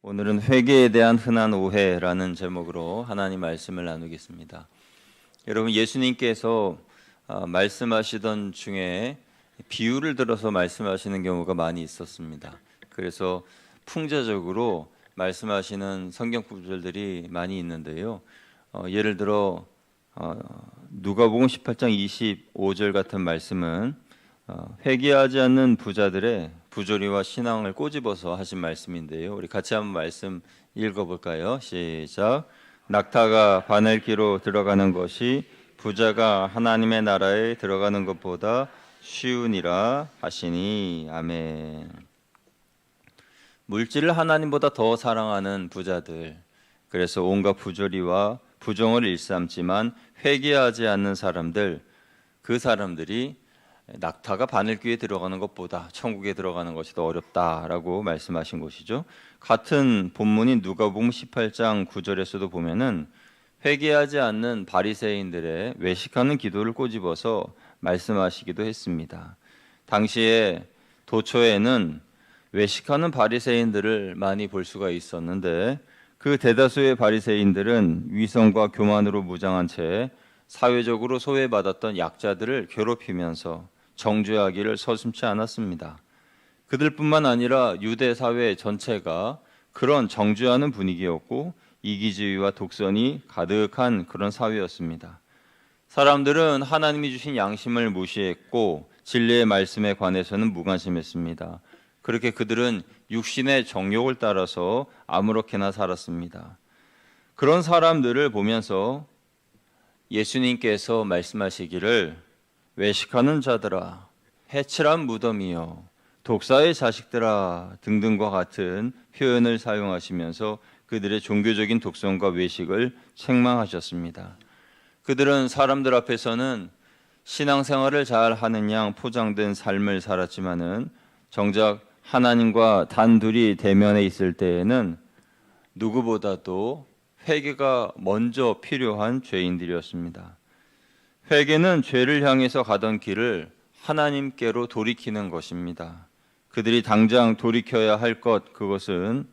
오늘은 회개에 대한 흔한 오해라는 제목으로 하나님 말씀을 나누겠습니다. 여러분, 예수님께서 말씀하시던 중에 비유를 들어서 말씀하시는 경우가 많이 있었습니다. 그래서 풍자적으로 말씀하시는 성경 구절들이 많이 있는데요. 예를 들어 누가복음 18장 25절 같은 말씀은 회개하지 않는 부자들의 부조리와 신앙을 꼬집어서 하신 말씀인데요. 우리 같이 한번 말씀 읽어볼까요? 시작. 낙타가 바늘기로 들어가는 것이 부자가 하나님의 나라에 들어가는 것보다 쉬우니라 하시니. 아멘. 물질을 하나님보다 더 사랑하는 부자들, 그래서 온갖 부조리와 부정을 일삼지만 회개하지 않는 사람들, 그 사람들이 낙타가 바늘귀에 들어가는 것보다 천국에 들어가는 것이 더 어렵다라고 말씀하신 것이죠. 같은 본문인 누가복음 18장 9절에서도 보면은 회개하지 않는 바리새인들의 외식하는 기도를 꼬집어서 말씀하시기도 했습니다. 당시에 도처에는 외식하는 바리새인들을 많이 볼 수가 있었는데 그 대다수의 바리새인들은 위선과 교만으로 무장한 채 사회적으로 소외받았던 약자들을 괴롭히면서 정죄하기를 서슴지 않았습니다. 그들뿐만 아니라 유대 사회 전체가 그런 정죄하는 분위기였고 이기주의와 독선이 가득한 그런 사회였습니다. 사람들은 하나님이 주신 양심을 무시했고 진리의 말씀에 관해서는 무관심했습니다. 그렇게 그들은 육신의 정욕을 따라서 아무렇게나 살았습니다. 그런 사람들을 보면서 예수님께서 말씀하시기를 외식하는 자들아, 해칠한 무덤이여, 독사의 자식들아 등등과 같은 표현을 사용하시면서 그들의 종교적인 독선과 외식을 책망하셨습니다. 그들은 사람들 앞에서는 신앙생활을 잘 하는 양 포장된 삶을 살았지만은 정작 하나님과 단둘이 대면에 있을 때에는 누구보다도 회개가 먼저 필요한 죄인들이었습니다. 회개는 죄를 향해서 가던 길을 하나님께로 돌이키는 것입니다. 그들이 당장 돌이켜야 할 것, 그것은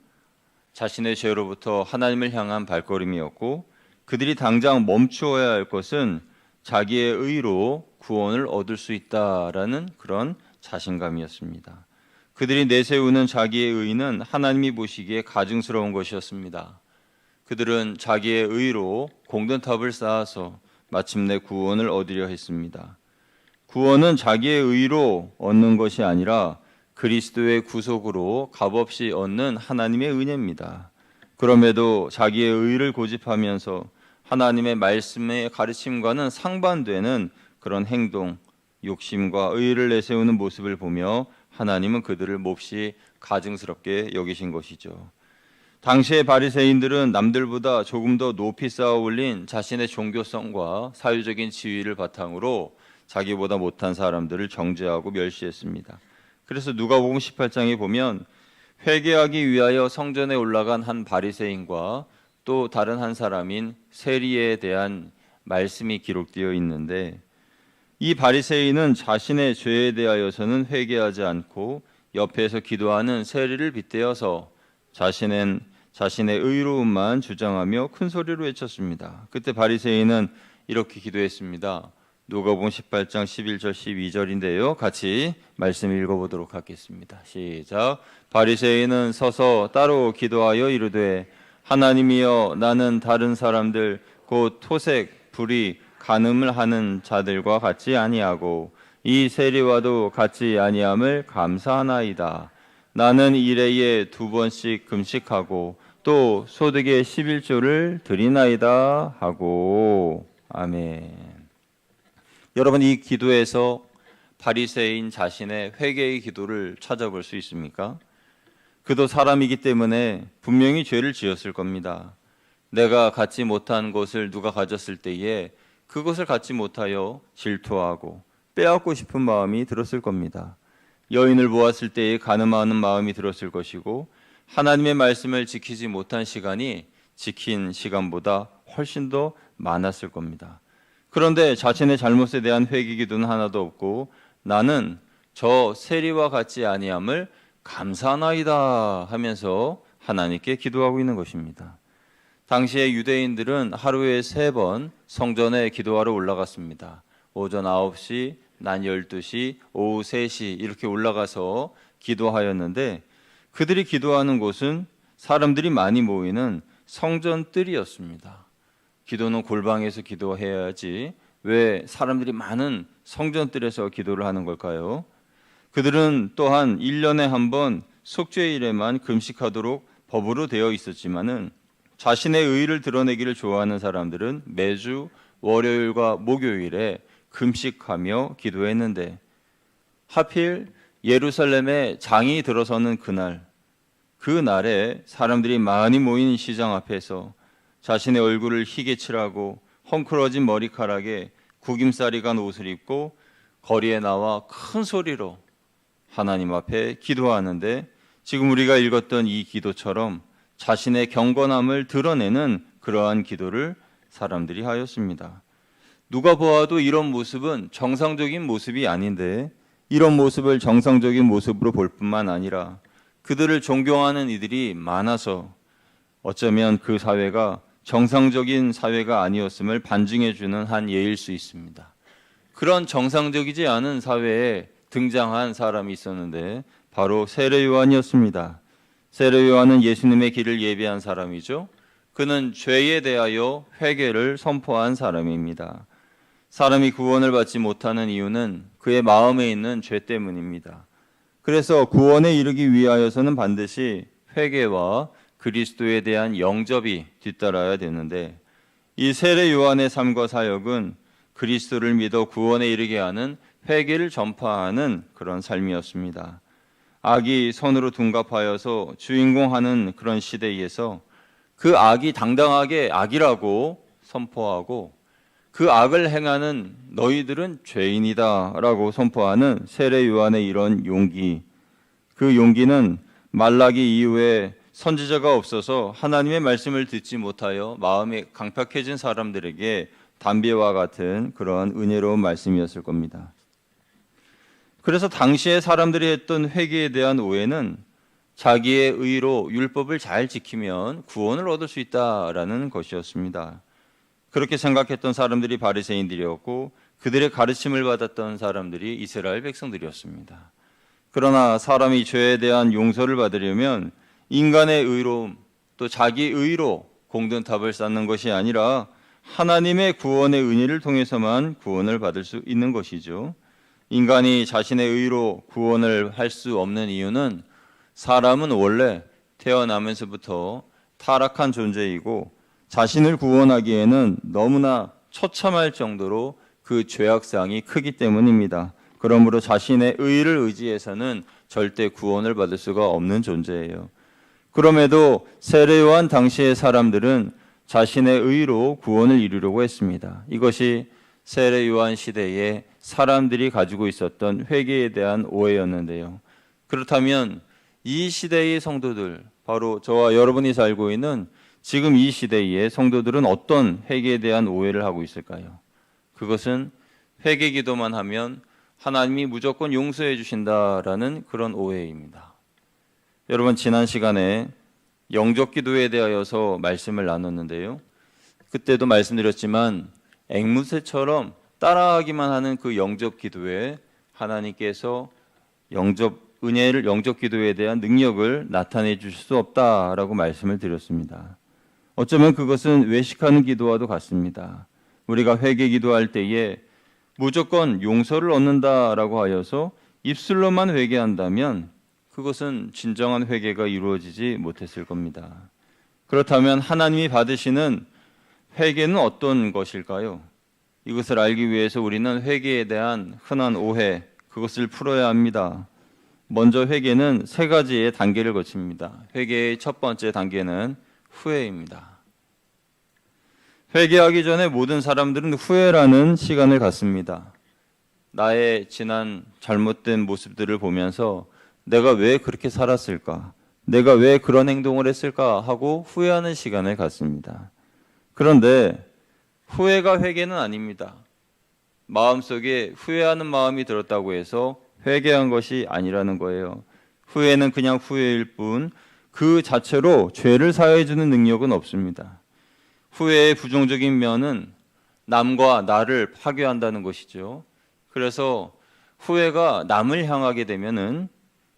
자신의 죄로부터 하나님을 향한 발걸음이었고 그들이 당장 멈추어야 할 것은 자기의 의로 구원을 얻을 수 있다라는 그런 자신감이었습니다. 그들이 내세우는 자기의 의는 하나님이 보시기에 가증스러운 것이었습니다. 그들은 자기의 의로 공든탑을 쌓아서 마침내 구원을 얻으려 했습니다. 구원은 자기의 의로 얻는 것이 아니라 그리스도의 구속으로 값없이 얻는 하나님의 은혜입니다. 그럼에도 자기의 의를 고집하면서 하나님의 말씀의 가르침과는 상반되는 그런 행동, 욕심과 의를 내세우는 모습을 보며 하나님은 그들을 몹시 가증스럽게 여기신 것이죠. 당시의 바리새인들은 남들보다 조금 더 높이 쌓아 올린 자신의 종교성과 사회적인 지위를 바탕으로 자기보다 못한 사람들을 정죄하고 멸시했습니다. 그래서 누가복음 18장에 보면 회개하기 위하여 성전에 올라간 한 바리새인과 또 다른 한 사람인 세리에 대한 말씀이 기록되어 있는데 이 바리새인은 자신의 죄에 대하여서는 회개하지 않고 옆에서 기도하는 세리를 빗대어서 자신의 의로움만 주장하며 큰 소리로 외쳤습니다. 그때 바리새인은 이렇게 기도했습니다. 누가복음 18장 11절 12절인데요. 같이 말씀 읽어보도록 하겠습니다. 시작. 바리새인은 서서 따로 기도하여 이르되 하나님이여, 나는 다른 사람들 곧 토색, 불의, 간음을 하는 자들과 같지 아니하고 이 세리와도 같지 아니함을 감사하나이다. 나는 일해에 2번씩 금식하고 또 소득의 11조를 드리나이다 하고. 아멘. 여러분, 이 기도에서 바리새인 자신의 회개의 기도를 찾아볼 수 있습니까? 그도 사람이기 때문에 분명히 죄를 지었을 겁니다. 내가 갖지 못한 것을 누가 가졌을 때에 그것을 갖지 못하여 질투하고 빼앗고 싶은 마음이 들었을 겁니다. 여인을 보았을 때에 간음하는 마음이 들었을 것이고 하나님의 말씀을 지키지 못한 시간이 지킨 시간보다 훨씬 더 많았을 겁니다. 그런데 자신의 잘못에 대한 회개 기도는 하나도 없고 나는 저 세리와 같지 아니함을 감사하나이다 하면서 하나님께 기도하고 있는 것입니다. 당시에 유대인들은 하루에 3번 성전에 기도하러 올라갔습니다. 오전 9시, 낮 12시, 오후 3시 이렇게 올라가서 기도하였는데 그들이 기도하는 곳은 사람들이 많이 모이는 성전 뜰이었습니다. 기도는 골방에서 기도해야지 왜 사람들이 많은 성전 뜰에서 기도를 하는 걸까요? 그들은 또한 1년에 한 번 속죄일에만 금식하도록 법으로 되어 있었지만은 자신의 의의를 드러내기를 좋아하는 사람들은 매주 월요일과 목요일에 금식하며 기도했는데 하필 예루살렘에 장이 들어서는 그날에 사람들이 많이 모인 시장 앞에서 자신의 얼굴을 희게 칠하고 헝클어진 머리카락에 구김살이 간 옷을 입고 거리에 나와 큰 소리로 하나님 앞에 기도하는데 지금 우리가 읽었던 이 기도처럼 자신의 경건함을 드러내는 그러한 기도를 사람들이 하였습니다. 누가 보아도 이런 모습은 정상적인 모습이 아닌데 이런 모습을 정상적인 모습으로 볼 뿐만 아니라 그들을 존경하는 이들이 많아서 어쩌면 그 사회가 정상적인 사회가 아니었음을 반증해주는 한 예일 수 있습니다. 그런 정상적이지 않은 사회에 등장한 사람이 있었는데 바로 세례 요한이었습니다. 세례 요한은 예수님의 길을 예비한 사람이죠. 그는 죄에 대하여 회개를 선포한 사람입니다. 사람이 구원을 받지 못하는 이유는 그의 마음에 있는 죄 때문입니다. 그래서 구원에 이르기 위하여서는 반드시 회개와 그리스도에 대한 영접이 뒤따라야 되는데 이 세례 요한의 삶과 사역은 그리스도를 믿어 구원에 이르게 하는 회개를 전파하는 그런 삶이었습니다. 악이 선으로 둔갑하여서 주인공하는 그런 시대에서 그 악이 당당하게 악이라고 선포하고 그 악을 행하는 너희들은 죄인이다라고 선포하는 세례 요한의 이런 용기, 그 용기는 말라기 이후에 선지자가 없어서 하나님의 말씀을 듣지 못하여 마음이 강팍해진 사람들에게 담배와 같은 그런 은혜로운 말씀이었을 겁니다. 그래서 당시에 사람들이 했던 회개에 대한 오해는 자기의 의로 율법을 잘 지키면 구원을 얻을 수 있다라는 것이었습니다. 그렇게 생각했던 사람들이 바리새인들이었고 그들의 가르침을 받았던 사람들이 이스라엘 백성들이었습니다. 그러나 사람이 죄에 대한 용서를 받으려면 인간의 의로움 또 자기 의로 공든탑을 쌓는 것이 아니라 하나님의 구원의 은혜를 통해서만 구원을 받을 수 있는 것이죠. 인간이 자신의 의로 구원을 할 수 없는 이유는 사람은 원래 태어나면서부터 타락한 존재이고 자신을 구원하기에는 너무나 처참할 정도로 그 죄악상이 크기 때문입니다. 그러므로 자신의 의를 의지해서는 절대 구원을 받을 수가 없는 존재예요. 그럼에도 세례 요한 당시의 사람들은 자신의 의로 구원을 이루려고 했습니다. 이것이 세례 요한 시대에 사람들이 가지고 있었던 회개에 대한 오해였는데요. 그렇다면 이 시대의 성도들, 바로 저와 여러분이 살고 있는 지금 이 시대의 성도들은 어떤 회개에 대한 오해를 하고 있을까요? 그것은 회개 기도만 하면 하나님이 무조건 용서해 주신다라는 그런 오해입니다. 여러분, 지난 시간에 영접 기도에 대하여서 말씀을 나눴는데요. 그때도 말씀드렸지만 앵무새처럼 따라하기만 하는 그 영접 기도에 하나님께서 영접 기도에 대한 능력을 나타내 주실 수 없다라고 말씀을 드렸습니다. 어쩌면 그것은 외식하는 기도와도 같습니다. 우리가 회개 기도할 때에 무조건 용서를 얻는다라고 하여서 입술로만 회개한다면 그것은 진정한 회개가 이루어지지 못했을 겁니다. 그렇다면 하나님이 받으시는 회개는 어떤 것일까요? 이것을 알기 위해서 우리는 회개에 대한 흔한 오해, 그것을 풀어야 합니다. 먼저 회개는 3가지의 단계를 거칩니다. 회개의 첫 번째 단계는 후회입니다. 회개하기 전에 모든 사람들은 후회라는 시간을 갖습니다. 나의 지난 잘못된 모습들을 보면서 내가 왜 그렇게 살았을까? 내가 왜 그런 행동을 했을까? 하고 후회하는 시간을 갖습니다. 그런데 후회가 회개는 아닙니다. 마음속에 후회하는 마음이 들었다고 해서 회개한 것이 아니라는 거예요. 후회는 그냥 후회일 뿐 그 자체로 죄를 사해주는 능력은 없습니다. 후회의 부정적인 면은 남과 나를 파괴한다는 것이죠. 그래서 후회가 남을 향하게 되면은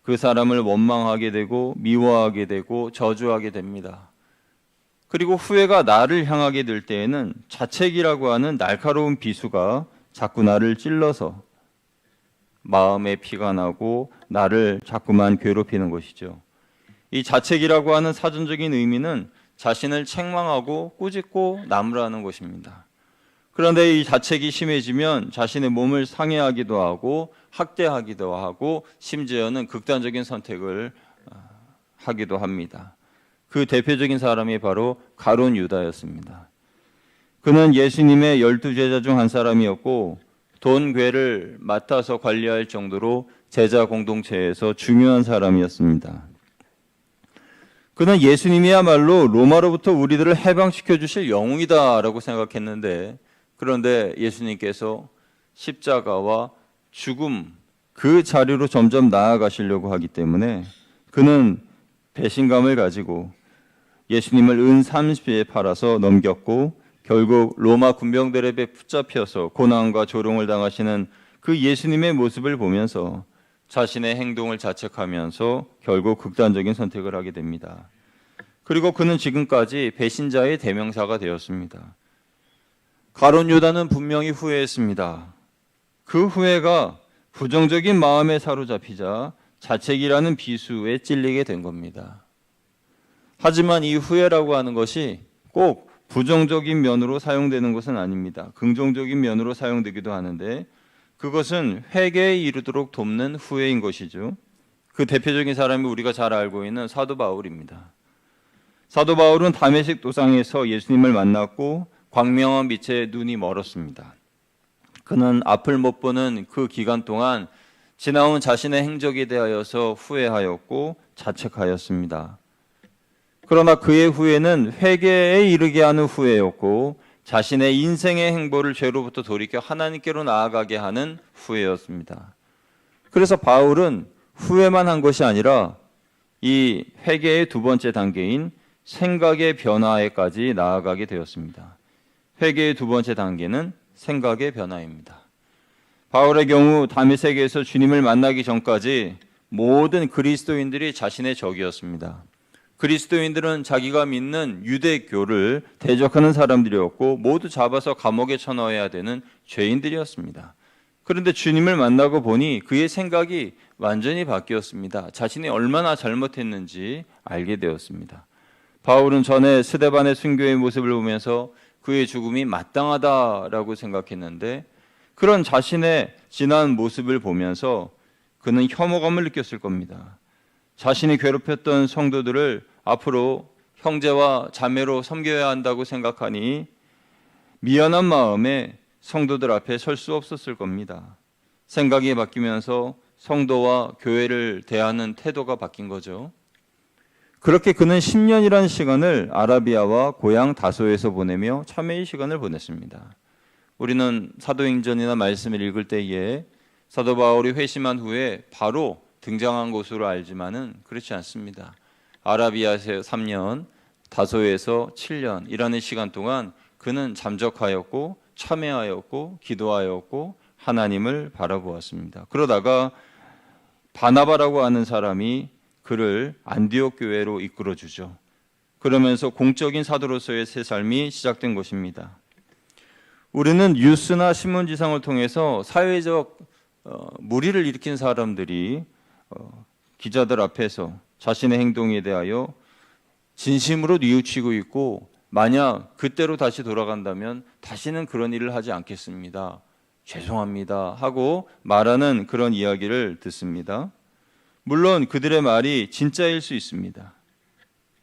그 사람을 원망하게 되고 미워하게 되고 저주하게 됩니다. 그리고 후회가 나를 향하게 될 때에는 자책이라고 하는 날카로운 비수가 자꾸 나를 찔러서 마음에 피가 나고 나를 자꾸만 괴롭히는 것이죠. 이 자책이라고 하는 사전적인 의미는 자신을 책망하고 꾸짖고 나무라는 것입니다. 그런데 이 자책이 심해지면 자신의 몸을 상해하기도 하고 학대하기도 하고 심지어는 극단적인 선택을 하기도 합니다. 그 대표적인 사람이 바로 가룟 유다였습니다. 그는 예수님의 12제자 중 한 사람이었고 돈 괴를 맡아서 관리할 정도로 제자 공동체에서 중요한 사람이었습니다. 그는 예수님이야말로 로마로부터 우리들을 해방시켜 주실 영웅이다라고 생각했는데, 그런데 예수님께서 십자가와 죽음 그 자리로 점점 나아가시려고 하기 때문에 그는 배신감을 가지고 예수님을 은 30에 팔아서 넘겼고 결국 로마 군병들에 붙잡혀서 고난과 조롱을 당하시는 그 예수님의 모습을 보면서 자신의 행동을 자책하면서 결국 극단적인 선택을 하게 됩니다. 그리고 그는 지금까지 배신자의 대명사가 되었습니다. 가룟 유다는 분명히 후회했습니다. 그 후회가 부정적인 마음에 사로잡히자 자책이라는 비수에 찔리게 된 겁니다. 하지만 이 후회라고 하는 것이 꼭 부정적인 면으로 사용되는 것은 아닙니다. 긍정적인 면으로 사용되기도 하는데 그것은 회개에 이르도록 돕는 후회인 것이죠. 그 대표적인 사람이 우리가 잘 알고 있는 사도 바울입니다. 사도 바울은 다메섹 도상에서 예수님을 만났고 광명한 빛에 눈이 멀었습니다. 그는 앞을 못 보는 그 기간 동안 지나온 자신의 행적에 대하여서 후회하였고 자책하였습니다. 그러나 그의 후회는 회개에 이르게 하는 후회였고 자신의 인생의 행보를 죄로부터 돌이켜 하나님께로 나아가게 하는 후회였습니다. 그래서 바울은 후회만 한 것이 아니라 이 회개의 두 번째 단계인 생각의 변화에까지 나아가게 되었습니다. 회개의 두 번째 단계는 생각의 변화입니다. 바울의 경우 다메섹에서 주님을 만나기 전까지 모든 그리스도인들이 자신의 적이었습니다. 그리스도인들은 자기가 믿는 유대교를 대적하는 사람들이었고 모두 잡아서 감옥에 쳐넣어야 되는 죄인들이었습니다. 그런데 주님을 만나고 보니 그의 생각이 완전히 바뀌었습니다. 자신이 얼마나 잘못했는지 알게 되었습니다. 바울은 전에 스데반의 순교의 모습을 보면서 그의 죽음이 마땅하다라고 생각했는데 그런 자신의 지난 모습을 보면서 그는 혐오감을 느꼈을 겁니다. 자신이 괴롭혔던 성도들을 앞으로 형제와 자매로 섬겨야 한다고 생각하니 미안한 마음에 성도들 앞에 설 수 없었을 겁니다. 생각이 바뀌면서 성도와 교회를 대하는 태도가 바뀐 거죠. 그렇게 그는 10년이라는 시간을 아라비아와 고향 다소에서 보내며 참회의 시간을 보냈습니다. 우리는 사도행전이나 말씀을 읽을 때에 사도 바울이 회심한 후에 바로 등장한 곳으로 알지만은 그렇지 않습니다. 아라비아에서 3년, 다소에서 7년이라는 시간 동안 그는 잠적하였고 참회하였고 기도하였고 하나님을 바라보았습니다. 그러다가 바나바라고 하는 사람이 그를 안디옥 교회로 이끌어 주죠. 그러면서 공적인 사도로서의 새 삶이 시작된 것입니다. 우리는 뉴스나 신문지상을 통해서 사회적 물의를 일으킨 사람들이 기자들 앞에서 자신의 행동에 대하여 진심으로 뉘우치고 있고 만약 그때로 다시 돌아간다면 다시는 그런 일을 하지 않겠습니다. 죄송합니다 하고 말하는 그런 이야기를 듣습니다. 물론 그들의 말이 진짜일 수 있습니다.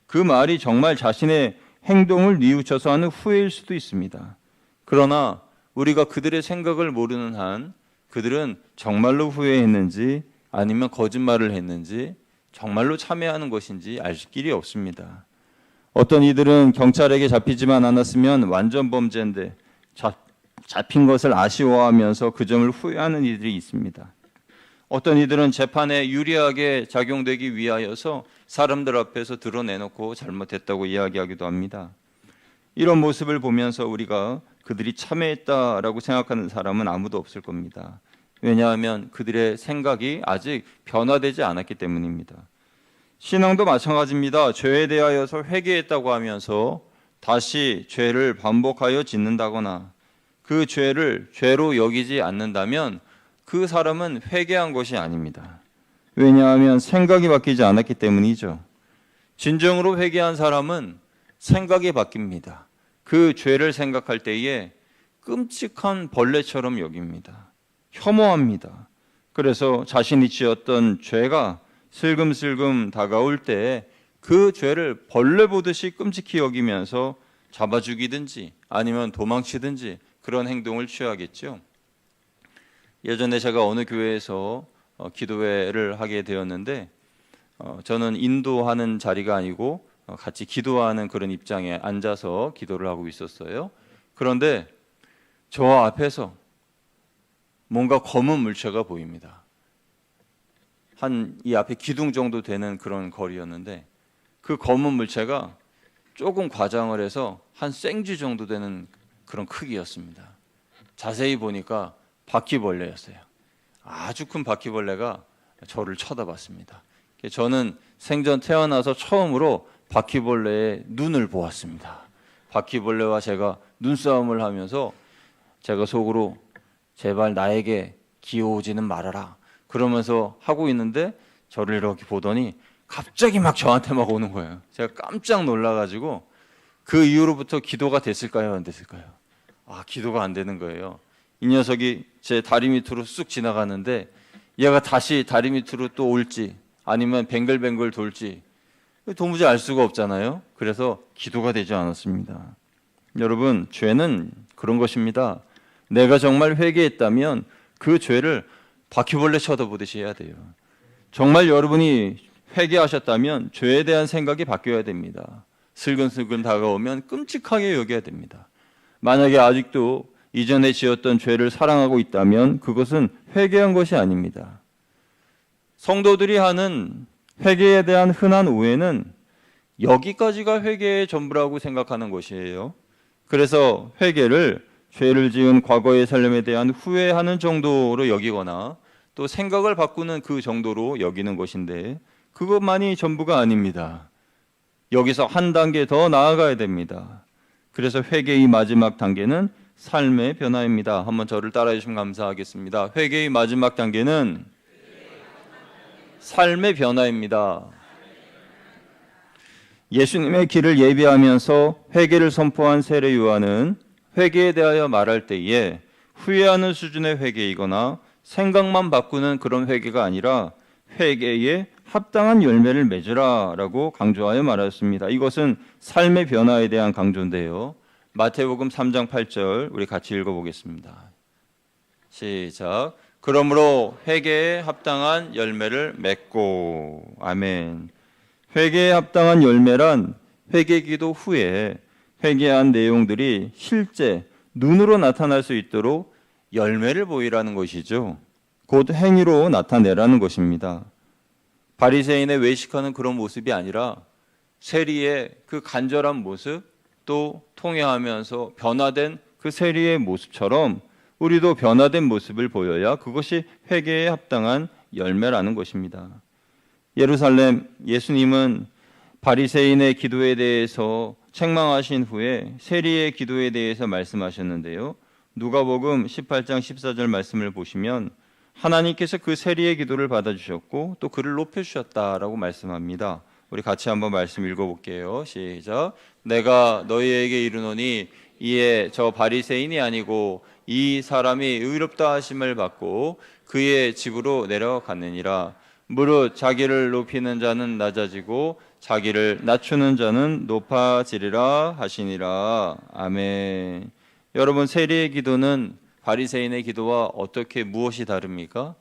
그 말이 정말 자신의 행동을 뉘우쳐서 하는 후회일 수도 있습니다. 그러나 우리가 그들의 생각을 모르는 한 그들은 정말로 후회했는지 아니면 거짓말을 했는지 정말로 참회하는 것인지 알 길이 없습니다. 어떤 이들은 경찰에게 잡히지만 않았으면 완전 범죄인데 잡힌 것을 아쉬워하면서 그 점을 후회하는 이들이 있습니다. 어떤 이들은 재판에 유리하게 작용되기 위하여서 사람들 앞에서 드러내놓고 잘못했다고 이야기하기도 합니다. 이런 모습을 보면서 우리가 그들이 참회했다라고 생각하는 사람은 아무도 없을 겁니다. 왜냐하면 그들의 생각이 아직 변화되지 않았기 때문입니다. 신앙도 마찬가지입니다. 죄에 대하여서 회개했다고 하면서 다시 죄를 반복하여 짓는다거나 그 죄를 죄로 여기지 않는다면 그 사람은 회개한 것이 아닙니다. 왜냐하면 생각이 바뀌지 않았기 때문이죠. 진정으로 회개한 사람은 생각이 바뀝니다. 그 죄를 생각할 때에 끔찍한 벌레처럼 여깁니다. 혐오합니다. 그래서 자신이 지었던 죄가 슬금슬금 다가올 때 그 죄를 벌레 보듯이 끔찍히 여기면서 잡아 죽이든지 아니면 도망치든지 그런 행동을 취하겠죠. 예전에 제가 어느 교회에서 기도회를 하게 되었는데 저는 인도하는 자리가 아니고 같이 기도하는 그런 입장에 앉아서 기도를 하고 있었어요. 그런데 저 앞에서 뭔가 검은 물체가 보입니다. 한 이 앞에 기둥 정도 되는 그런 거리였는데 그 검은 물체가 조금 과장을 해서 한 생쥐 정도 되는 그런 크기였습니다. 자세히 보니까 바퀴벌레였어요. 아주 큰 바퀴벌레가 저를 쳐다봤습니다. 저는 생전 태어나서 처음으로 바퀴벌레의 눈을 보았습니다. 바퀴벌레와 제가 눈싸움을 하면서 제가 속으로 제발 나에게 기어오지는 말아라 그러면서 하고 있는데 저를 이렇게 보더니 갑자기 막 저한테 막 오는 거예요. 제가 깜짝 놀라가지고 그 이후로부터 기도가 됐을까요? 안 됐을까요? 기도가 안 되는 거예요. 이 녀석이 제 다리 밑으로 쑥 지나가는데 얘가 다시 다리 밑으로 또 올지 아니면 뱅글뱅글 돌지 도무지 알 수가 없잖아요. 그래서 기도가 되지 않았습니다. 여러분, 죄는 그런 것입니다. 내가 정말 회개했다면 그 죄를 바퀴벌레 쳐다보듯이 해야 돼요. 정말 여러분이 회개하셨다면 죄에 대한 생각이 바뀌어야 됩니다. 슬근슬근 다가오면 끔찍하게 여겨야 됩니다. 만약에 아직도 이전에 지었던 죄를 사랑하고 있다면 그것은 회개한 것이 아닙니다. 성도들이 하는 회개에 대한 흔한 오해는 여기까지가 회개의 전부라고 생각하는 것이에요. 그래서 회개를 죄를 지은 과거의 삶에 대한 후회하는 정도로 여기거나 또 생각을 바꾸는 그 정도로 여기는 것인데 그것만이 전부가 아닙니다. 여기서 한 단계 더 나아가야 됩니다. 그래서 회개의 마지막 단계는 삶의 변화입니다. 한번 저를 따라해 주시면 감사하겠습니다. 회개의 마지막 단계는 삶의 변화입니다. 예수님의 길을 예비하면서 회개를 선포한 세례 요한은 회개에 대하여 말할 때에 후회하는 수준의 회개이거나 생각만 바꾸는 그런 회개가 아니라 회개에 합당한 열매를 맺으라 라고 강조하여 말하였습니다. 이것은 삶의 변화에 대한 강조인데요. 마태복음 3장 8절 우리 같이 읽어보겠습니다. 시작. 그러므로 회개에 합당한 열매를 맺고. 아멘. 회개에 합당한 열매란 회개기도 후에 회개한 내용들이 실제 눈으로 나타날 수 있도록 열매를 보이라는 것이죠. 곧 행위로 나타내라는 것입니다. 바리새인의 외식하는 그런 모습이 아니라 세리의 그 간절한 모습 또 통회하면서 변화된 그 세리의 모습처럼 우리도 변화된 모습을 보여야 그것이 회개에 합당한 열매라는 것입니다. 예루살렘 예수님은 바리새인의 기도에 대해서 책망하신 후에 세리의 기도에 대해서 말씀하셨는데요. 누가복음 18장 14절 말씀을 보시면 하나님께서 그 세리의 기도를 받아주셨고 또 그를 높여주셨다라고 말씀합니다. 우리 같이 한번 말씀 읽어볼게요. 시작. 내가 너희에게 이르노니 이에 저 바리새인이 아니고 이 사람이 의롭다 하심을 받고 그의 집으로 내려갔느니라. 무릇 자기를 높이는 자는 낮아지고 자기를 낮추는 자는 높아지리라 하시니라. 아멘. 여러분, 세리의 기도는 바리새인의 기도와 어떻게 무엇이 다릅니까?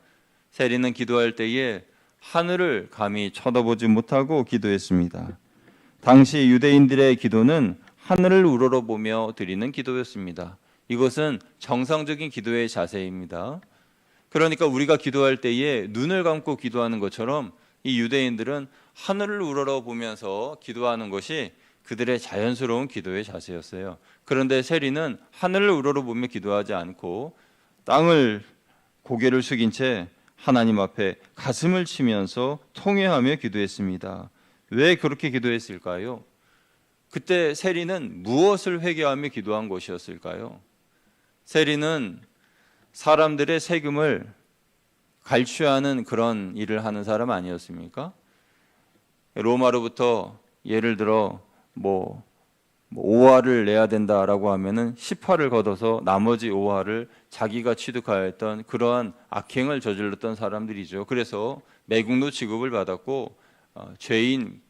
세리는 기도할 때에 하늘을 감히 쳐다보지 못하고 기도했습니다. 당시 유대인들의 기도는 하늘을 우러러보며 드리는 기도였습니다. 이것은 정상적인 기도의 자세입니다. 그러니까 우리가 기도할 때에 눈을 감고 기도하는 것처럼 이 유대인들은 하늘을 우러러보면서 기도하는 것이 그들의 자연스러운 기도의 자세였어요. 그런데 세리는 하늘을 우러러보며 기도하지 않고 땅을 고개를 숙인 채 하나님 앞에 가슴을 치면서 통회하며 기도했습니다. 왜 그렇게 기도했을까요? 그때 세리는 무엇을 회개하며 기도한 것이었을까요? 세리는 사람들의 세금을 갈취하는 그런 일을 하는 사람 아니었습니까? 로마로부터 예를 들어 5화를 내야 된다라고 하면은 10화를 걷어서 나머지 5화를 자기가 취득하였던 그러한 악행을 저질렀던 사람들이죠. 그래서 매국노 취급을 받았고 죄인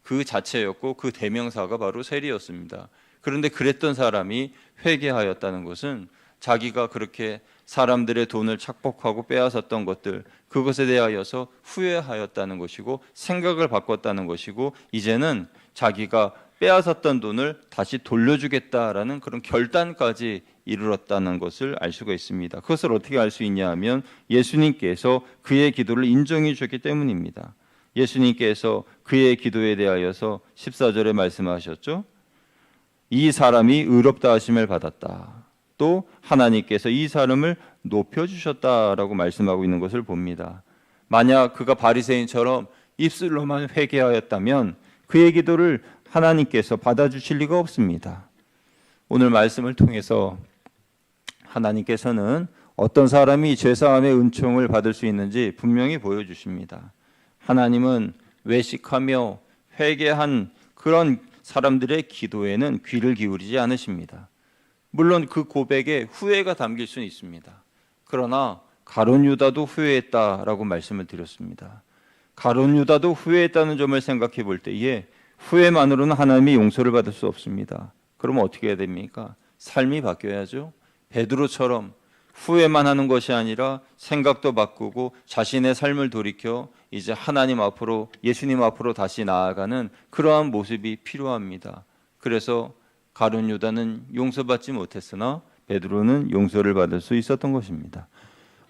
그 자체였고 그 대명사가 바로 세리였습니다. 그런데 그랬던 사람이 회개하였다는 것은 자기가 그렇게 사람들의 돈을 착복하고 빼앗았던 것들, 그것에 대하여서 후회하였다는 것이고 생각을 바꿨다는 것이고 이제는 자기가 빼앗았던 돈을 다시 돌려주겠다라는 그런 결단까지 이르렀다는 것을 알 수가 있습니다. 그것을 어떻게 알 수 있냐 하면 예수님께서 그의 기도를 인정해 주셨기 때문입니다. 예수님께서 그의 기도에 대하여서 14절에 말씀하셨죠. 이 사람이 의롭다 하심을 받았다. 또 하나님께서 이 사람을 높여주셨다라고 말씀하고 있는 것을 봅니다. 만약 그가 바리새인처럼 입술로만 회개하였다면 그의 기도를 하나님께서 받아주실 리가 없습니다. 오늘 말씀을 통해서 하나님께서는 어떤 사람이 죄사함의 은총을 받을 수 있는지 분명히 보여주십니다. 하나님은 외식하며 회개한 그런 사람들의 기도에는 귀를 기울이지 않으십니다. 물론 그 고백에 후회가 담길 수는 있습니다. 그러나 가룟 유다도 후회했다라고 말씀을 드렸습니다. 가룟 유다도 후회했다는 점을 생각해 볼 때에 후회만으로는 하나님의 용서를 받을 수 없습니다. 그러면 어떻게 해야 됩니까? 삶이 바뀌어야죠. 베드로처럼 후회만 하는 것이 아니라 생각도 바꾸고 자신의 삶을 돌이켜 이제 하나님 앞으로, 예수님 앞으로 다시 나아가는 그러한 모습이 필요합니다. 그래서 가룟 유다는 용서받지 못했으나 베드로는 용서를 받을 수 있었던 것입니다.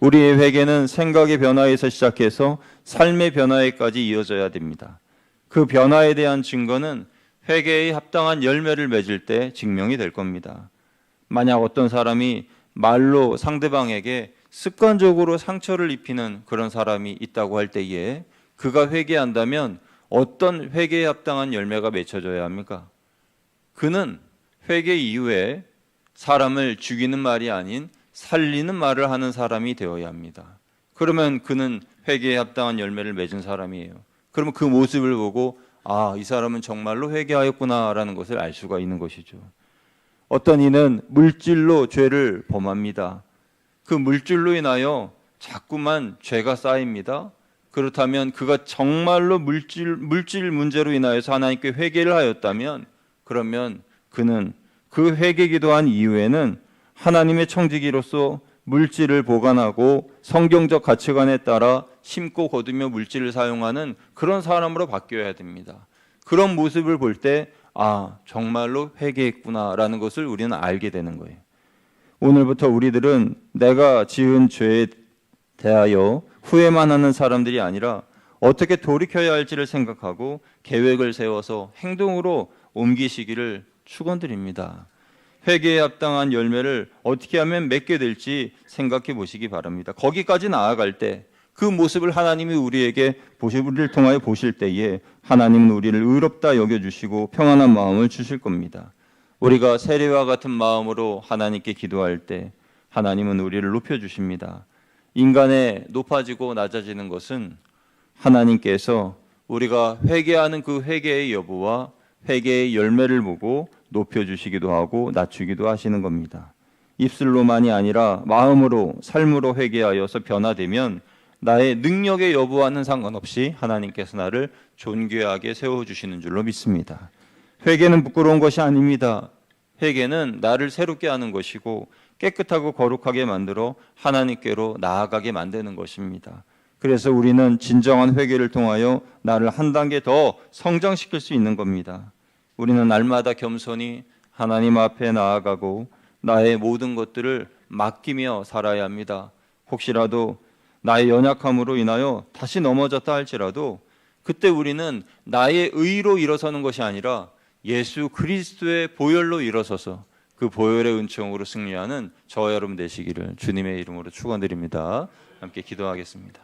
우리의 회개는 생각의 변화에서 시작해서 삶의 변화에까지 이어져야 됩니다. 그 변화에 대한 증거는 회개에 합당한 열매를 맺을 때 증명이 될 겁니다. 만약 어떤 사람이 말로 상대방에게 습관적으로 상처를 입히는 그런 사람이 있다고 할 때에 그가 회개한다면 어떤 회개에 합당한 열매가 맺혀져야 합니까? 그는 회개 이후에 사람을 죽이는 말이 아닌 살리는 말을 하는 사람이 되어야 합니다. 그러면 그는 회개에 합당한 열매를 맺은 사람이에요. 그러면 그 모습을 보고 이 사람은 정말로 회개하였구나라는 것을 알 수가 있는 것이죠. 어떤 이는 물질로 죄를 범합니다. 그 물질로 인하여 자꾸만 죄가 쌓입니다. 그렇다면 그가 정말로 물질 문제로 인하여서 하나님께 회개를 하였다면 그러면 그는 그 회개 기도한 이후에는 하나님의 청지기로서 물질을 보관하고 성경적 가치관에 따라 심고 거두며 물질을 사용하는 그런 사람으로 바뀌어야 됩니다. 그런 모습을 볼 때 정말로 회개했구나라는 것을 우리는 알게 되는 거예요. 오늘부터 우리들은 내가 지은 죄에 대하여 후회만 하는 사람들이 아니라 어떻게 돌이켜야 할지를 생각하고 계획을 세워서 행동으로 옮기시기를 축원드립니다. 회개에 합당한 열매를 어떻게 하면 맺게 될지 생각해 보시기 바랍니다. 거기까지 나아갈 때 그 모습을 하나님이 우리에게 우리를 통하여 보실 때에 하나님은 우리를 의롭다 여겨주시고 평안한 마음을 주실 겁니다. 우리가 세리와 같은 마음으로 하나님께 기도할 때 하나님은 우리를 높여주십니다. 인간의 높아지고 낮아지는 것은 하나님께서 우리가 회개하는 그 회개의 여부와 회개의 열매를 보고 높여주시기도 하고 낮추기도 하시는 겁니다. 입술로만이 아니라 마음으로, 삶으로 회개하여서 변화되면 나의 능력의 여부와는 상관없이 하나님께서 나를 존귀하게 세워주시는 줄로 믿습니다. 회개는 부끄러운 것이 아닙니다. 회개는 나를 새롭게 하는 것이고 깨끗하고 거룩하게 만들어 하나님께로 나아가게 만드는 것입니다. 그래서 우리는 진정한 회개를 통하여 나를 한 단계 더 성장시킬 수 있는 겁니다. 우리는 날마다 겸손히 하나님 앞에 나아가고 나의 모든 것들을 맡기며 살아야 합니다. 혹시라도 나의 연약함으로 인하여 다시 넘어졌다 할지라도 그때 우리는 나의 의로 일어서는 것이 아니라 예수 그리스도의 보혈로 일어서서 그 보혈의 은총으로 승리하는 저와 여러분 되시기를 주님의 이름으로 축원드립니다. 함께 기도하겠습니다.